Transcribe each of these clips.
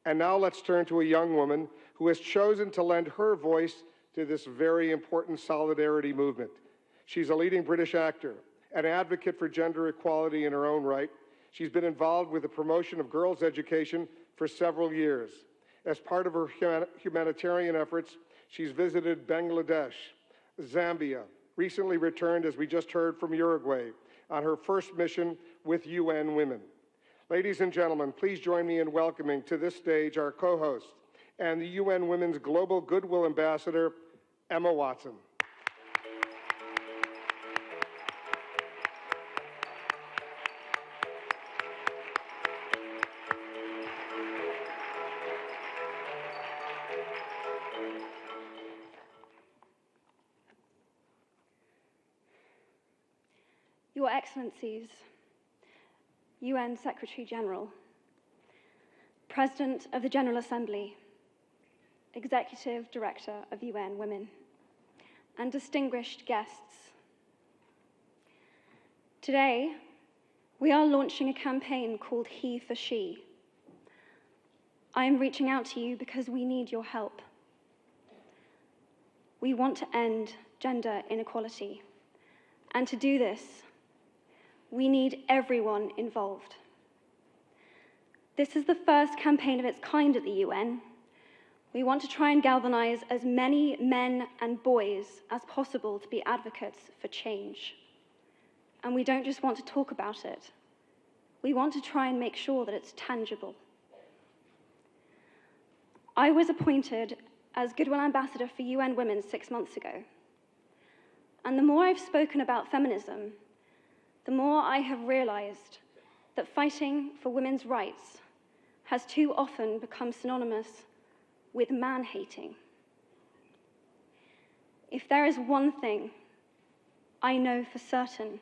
And now let's turn to a young woman who has chosen to lend her voice to this very important solidarity movement. She's a leading British actor, an advocate for gender equality in her own right. She's been involved with the promotion of girls' education for several years. As part of her humanitarian efforts, she's visited Bangladesh, Zambia, recently returned, as we just heard, from Uruguay on her first mission with UN Women. Ladies and gentlemen, please join me in welcoming to this stage our co-host and the UN Women's Global Goodwill Ambassador, Emma Watson. Your Excellencies, UN Secretary General, President of the General Assembly, Executive Director of UN Women, and distinguished guests. Today, we are launching a campaign called HeForShe. I am reaching out to you because we need your help. We want to end gender inequality, and to do this, we need everyone involved. This is the first campaign of its kind at the UN. We want to try and galvanize as many men and boys as possible to be advocates for change. And we don't just want to talk about it. We want to try and make sure that it's tangible. I was appointed as Goodwill Ambassador for UN Women 6 months ago. And the more I've spoken about feminism, the more I have realized that fighting for women's rights has too often become synonymous with man-hating. If there is one thing I know for certain,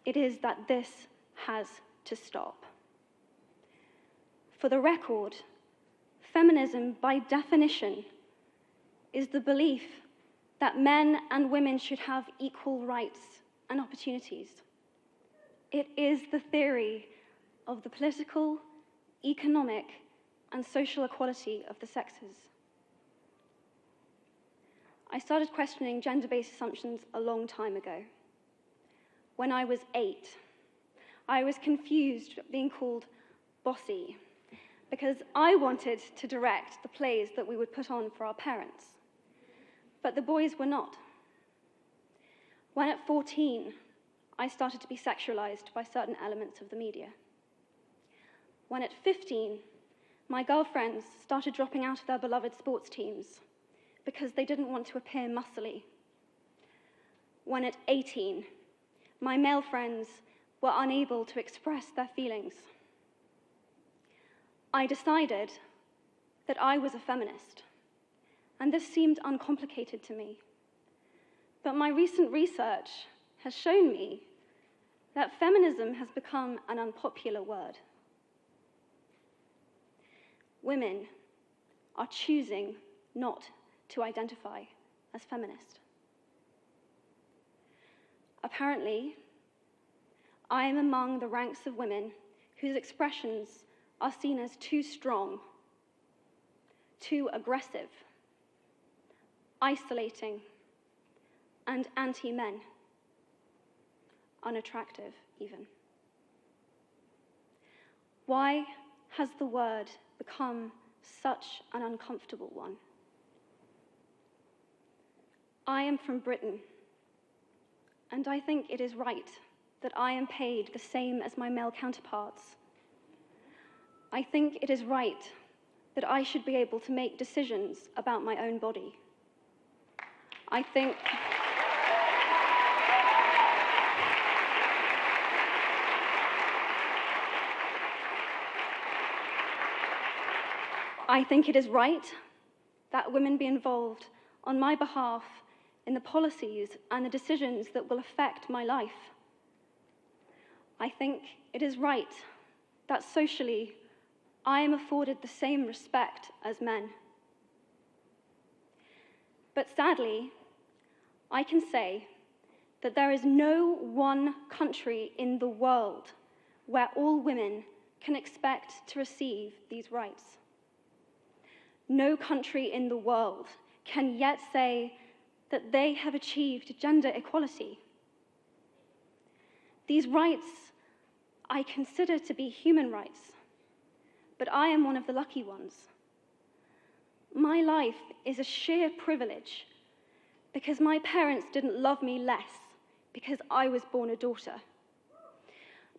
it is that this has to stop. For the record, feminism, by definition, is the belief that men and women should have equal rights and opportunities. It is the theory of the political, economic, and social equality of the sexes. I started questioning gender-based assumptions a long time ago. When I was 8, I was confused being called bossy because I wanted to direct the plays that we would put on for our parents, but the boys were not. When at 14, I started to be sexualized by certain elements of the media. When at 15, my girlfriends started dropping out of their beloved sports teams because they didn't want to appear muscly. When at 18, my male friends were unable to express their feelings. I decided that I was a feminist, and this seemed uncomplicated to me. But my recent research has shown me that feminism has become an unpopular word. Women are choosing not to identify as feminist. Apparently, I am among the ranks of women whose expressions are seen as too strong, too aggressive, isolating, and anti-men, unattractive even. Why has the word become such an uncomfortable one? I am from Britain, and I think it is right that I am paid the same as my male counterparts. I think it is right that I should be able to make decisions about my own body. I think it is right that women be involved on my behalf in the policies and the decisions that will affect my life. I think it is right that socially I am afforded the same respect as men. But sadly, I can say that there is no one country in the world where all women can expect to receive these rights. No country in the world can yet say that they have achieved gender equality. These rights I consider to be human rights, but I am one of the lucky ones. My life is a sheer privilege because my parents didn't love me less because I was born a daughter.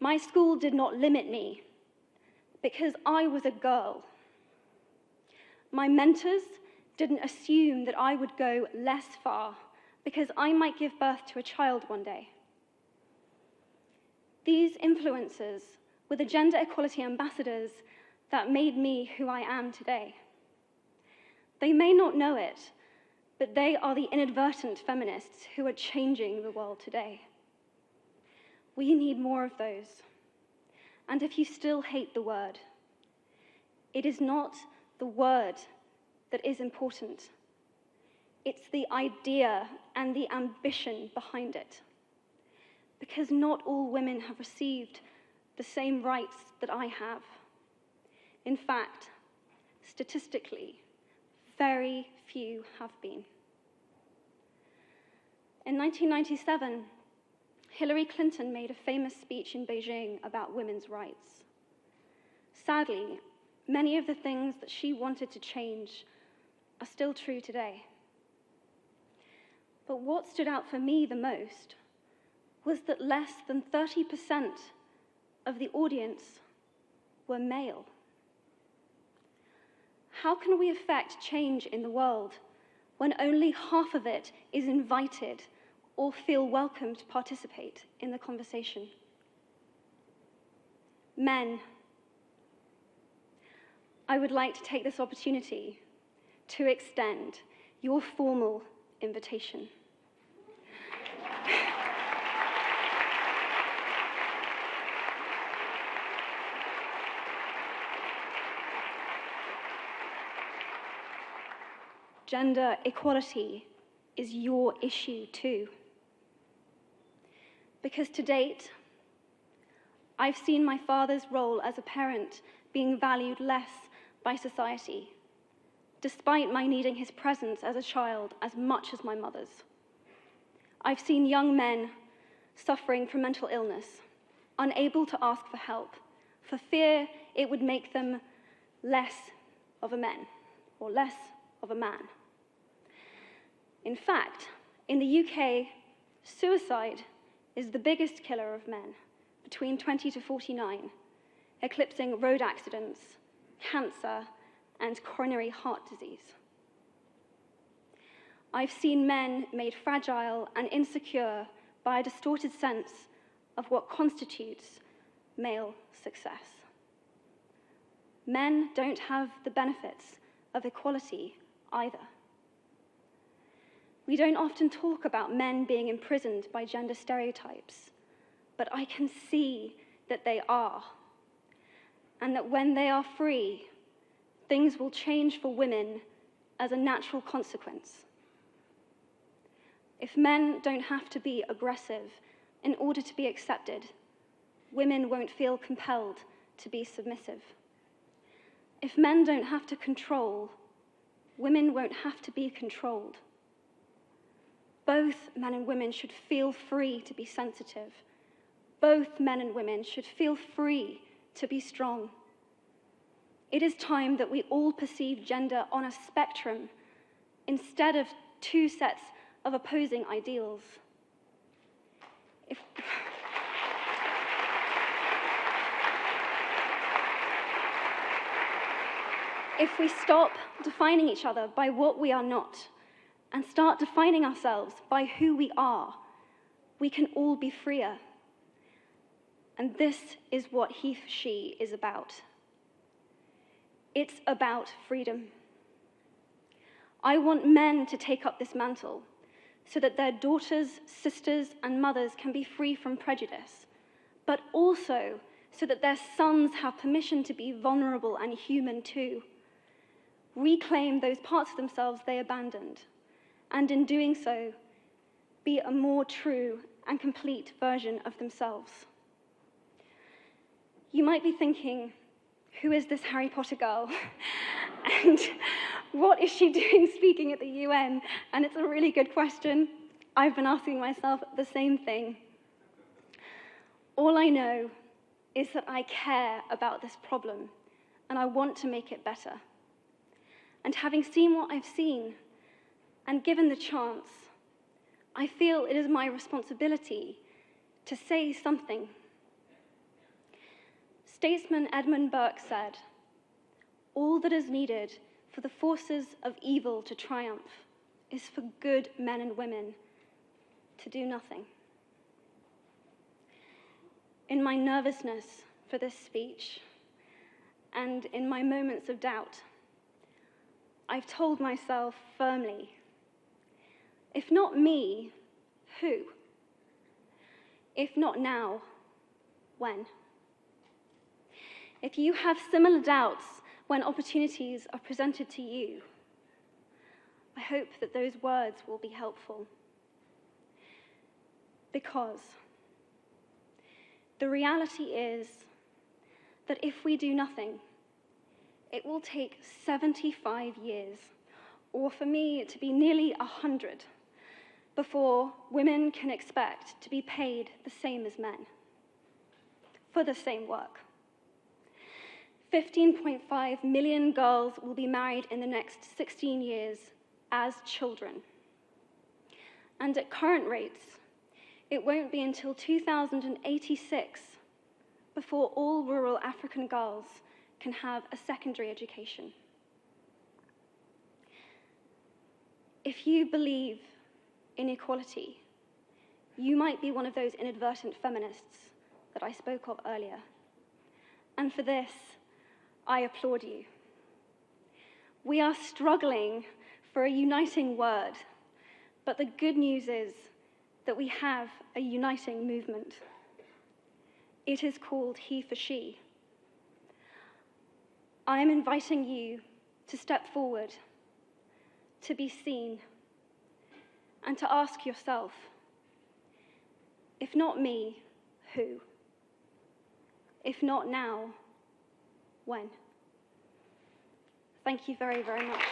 My school did not limit me because I was a girl. My mentors didn't assume that I would go less far because I might give birth to a child one day. These influences were the gender equality ambassadors that made me who I am today. They may not know it, but they are the inadvertent feminists who are changing the world today. We need more of those. And if you still hate the word, it is not the word that is important. It's the idea and the ambition behind it. Because not all women have received the same rights that I have. In fact, statistically, very few have been. In 1997, Hillary Clinton made a famous speech in Beijing about women's rights. Sadly, many of the things that she wanted to change are still true today. But what stood out for me the most was that less than 30% of the audience were male. How can we affect change in the world when only half of it is invited or feel welcome to participate in the conversation? Men, I would like to take this opportunity to extend your formal invitation. Gender equality is your issue too. Because to date, I've seen my father's role as a parent being valued less by society, despite my needing his presence as a child as much as my mother's. I've seen young men suffering from mental illness, unable to ask for help, for fear it would make them less of a man or less of a man. In fact, in the UK, suicide is the biggest killer of men between 20 to 49, eclipsing road accidents, cancer, and coronary heart disease. I've seen men made fragile and insecure by a distorted sense of what constitutes male success. Men don't have the benefits of equality either. We don't often talk about men being imprisoned by gender stereotypes, but I can see that they are, and that when they are free, things will change for women as a natural consequence. If men don't have to be aggressive in order to be accepted, women won't feel compelled to be submissive. If men don't have to control, women won't have to be controlled. Both men and women should feel free to be sensitive. Both men and women should feel free to be strong. It is time that we all perceive gender on a spectrum instead of two sets of opposing ideals. If we stop defining each other by what we are not and start defining ourselves by who we are, we can all be freer. And this is what HeForShe is about. It's about freedom. I want men to take up this mantle so that their daughters, sisters, and mothers can be free from prejudice, but also so that their sons have permission to be vulnerable and human too. Reclaim those parts of themselves they abandoned, and in doing so, be a more true and complete version of themselves. You might be thinking, who is this Harry Potter girl? And what is she doing speaking at the UN? And it's a really good question. I've been asking myself the same thing. All I know is that I care about this problem, and I want to make it better. And having seen what I've seen, and given the chance, I feel it is my responsibility to say something. Statesman Edmund Burke said, "All that is needed for the forces of evil to triumph is for good men and women to do nothing." In my nervousness for this speech, and in my moments of doubt, I've told myself firmly, if not me, who? If not now, when? If you have similar doubts when opportunities are presented to you, I hope that those words will be helpful. Because the reality is that if we do nothing, it will take 75 years, or for me to be nearly 100, before women can expect to be paid the same as men for the same work. 15.5 million girls will be married in the next 16 years as children. And at current rates, it won't be until 2086 before all rural African girls can have a secondary education. If you believe in equality, you might be one of those inadvertent feminists that I spoke of earlier. And for this, I applaud you. We are struggling for a uniting word, but the good news is that we have a uniting movement. It is called HeForShe. I am inviting you to step forward, to be seen, and to ask yourself, if not me, who? If not now, when? Thank you very, very much.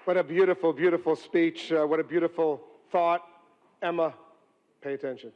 What a beautiful, beautiful speech. What a beautiful thought. Emma, pay attention.